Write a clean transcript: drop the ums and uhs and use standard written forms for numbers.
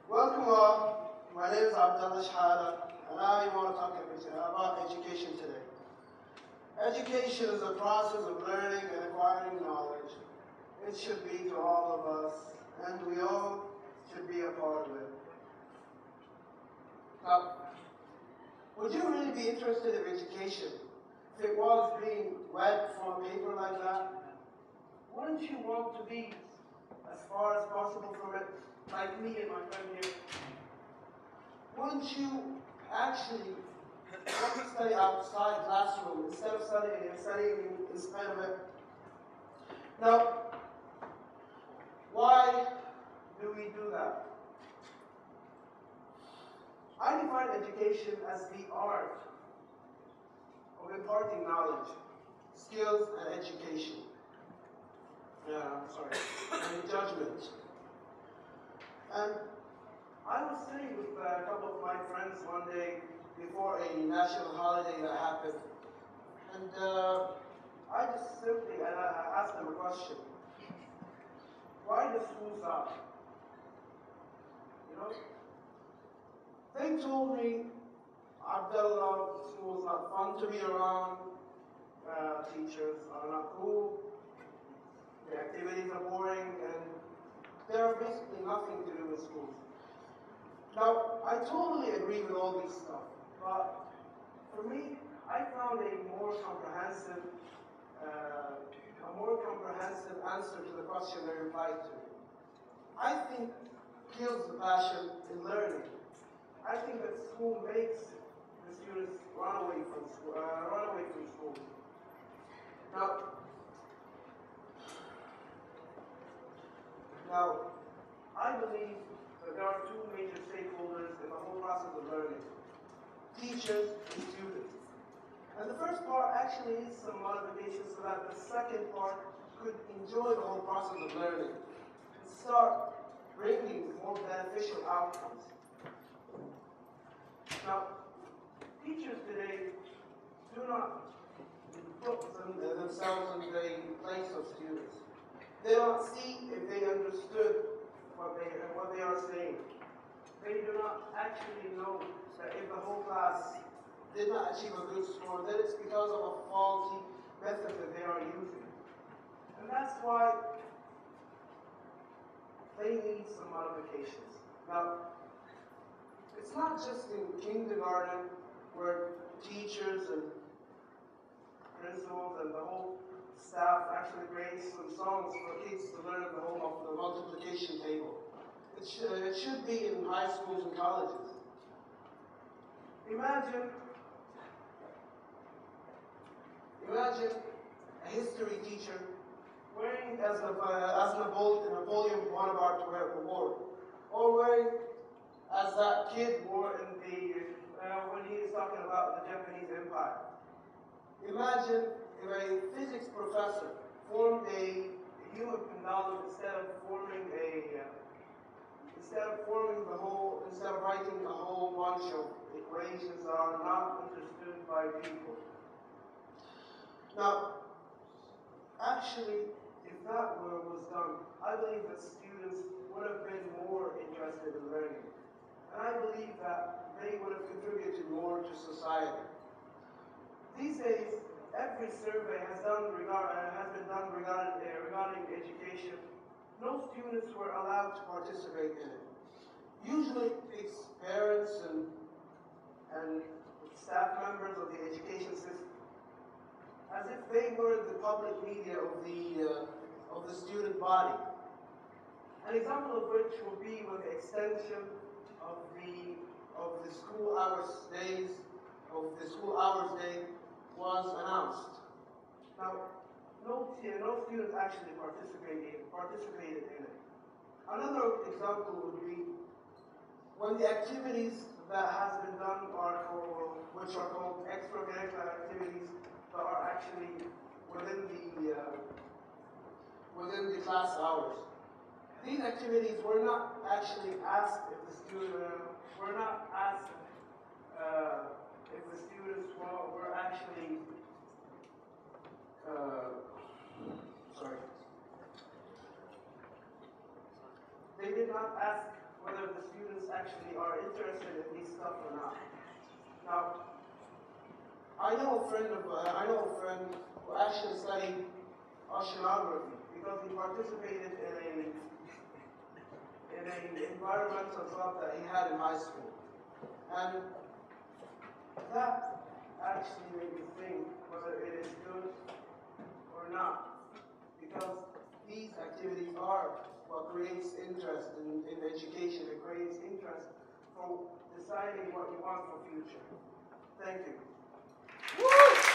Welcome all. My name is Abdulla Shuhadeh, and I want to talk about education today. Education is a process of learning and acquiring knowledge. It should be to all of us, and we all should be a part of it. Now, would you really be interested in education if it was being read from a paper like that? Wouldn't you want to be as far as possible from it, like me and my friend here? Wouldn't you actually want to study outside classroom instead of studying inside of it? Now, why do we do that? I define education as the art of imparting knowledge, skills, and education. And judgment. And I was sitting with a couple of my friends one day before a national holiday that happened, and I just simply asked them a question. Why does school stop? You know? They told me, Abdullah, school is not fun to be around, teachers are not cool, the activities are boring, and there are basically nothing to do with schools. Now, I totally agree with all these stuff, but for me, I found a more comprehensive answer to the question they replied to. I think kills the passion in learning. I think that school makes the students run away from school. Now, I believe that there are two major stakeholders in the whole process of learning: teachers and students. And the first part actually is some modifications so that the second part could enjoy the whole process of learning and start bringing more beneficial outcomes. Now, teachers today do not put themselves in the place of students. They don't see if they understood what they are saying. They do not actually know that if the whole class did not achieve a good score, then it's because of a faulty method that they are using. And that's why they need some modifications. Now, it's not just in kindergarten where teachers and principals and the whole staff actually creates some songs for kids to learn the multiplication table. It should be in high schools and colleges. Imagine a history teacher wearing as Napoleon Bonaparte wore, or wearing as that kid wore in when he is talking about the Japanese Empire. Imagine if a physics professor formed a human pendulum instead of writing a whole bunch of equations that are not understood by people. Now, actually, if that was done, I believe that students would have been more interested in learning. And I believe that they would have contributed more to society. These days, every survey has been done regarding education. No students were allowed to participate in it. Usually, it's parents and staff members of the education system, as if they were the public media of the student body. An example of which will be when the extension of the school hours day was announced. Now, no students actually participated in it. Another example would be when the activities that has been done which are called extracurricular activities that are actually within the class hours. These activities were not actually asked if the students were actually They did not ask whether the students actually are interested in this stuff or not. Now, I know a friend who actually studied oceanography because he participated in an environmental club that he had in high school. And that actually made me think whether it is good or not. Because these activities are what creates interest in education. It creates interest for deciding what you want for future. Thank you. Woo!